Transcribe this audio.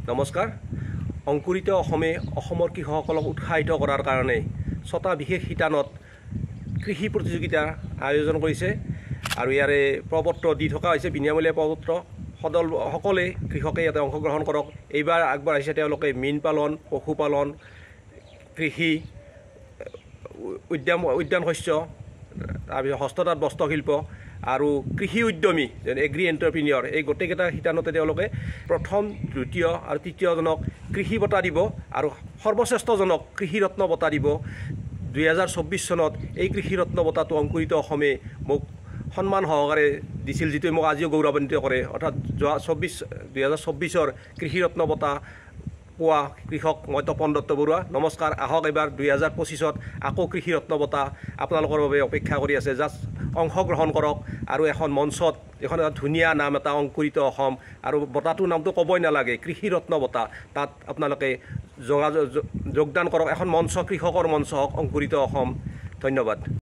নমস্কাৰ। অংকুৰিত অসমে অসমৰ কৃষকসকলক উৎসাহিত কৰাৰ কাৰণে 6টা বিশেষ শিতানত কৃষি প্ৰতিযোগিতাৰ আয়োজন কৰিছে আৰু ইয়াৰে প্ৰপত্ৰ দি থকা হৈছে বিনামূলীয়া প্ৰপত্ৰ। সকলে কৃষকে ইয়াতে অংশগ্ৰহণ কৰক। এইবাৰ আগবঢ়াইছে তেওঁলোকে মীন পালন, পশুপালন, কৃষি, উদ্যান শস্য, তাৰপিছত হস্ততাঁত বস্ত্ৰশিল্প আৰু কৃষি উদ্যমী যেনে এগ্ৰি এণ্টাৰপ্ৰিনিয়ৰ, এই গোটেইকেইটা শিতানতে তেওঁলোকে প্ৰথম, দ্বিতীয় আৰু তৃতীয়জনক কৃষি বঁটা দিব আৰু সৰ্বশ্ৰেষ্ঠজনক কৃষি ৰত্ন বঁটা দিব। 2024 চনত এই কৃষি ৰত্ন বঁটাটো অংকুৰিত অসমে মোক সন্মান সহকাৰে দিছিল, যিটোৱে মোক আজিও গৌৰৱান্বিত কৰে। অৰ্থাৎ 2024 কৃষি ৰত্ন বঁটা পোৱা কৃষক মই তপন দত্ত বৰুৱা। নমস্কাৰ। আহক এবাৰ 2025 আকৌ কৃষি ৰত্ন বঁটা আপোনালোকৰ বাবে অপেক্ষা কৰি আছে। জাষ্ট অংশগ্ৰহণ কৰক আৰু এখন মঞ্চত এখন ধুনীয়া নাম এটা অংকুৰিত অসম, আৰু বঁটাটোৰ নামটো ক'বই নালাগে, কৃষি ৰত্ন বঁটা। তাত আপোনালোকে যোগদান কৰক। এখন মঞ্চ, কৃষকৰ মঞ্চ হওক অংকুৰিত অসম। ধন্যবাদ।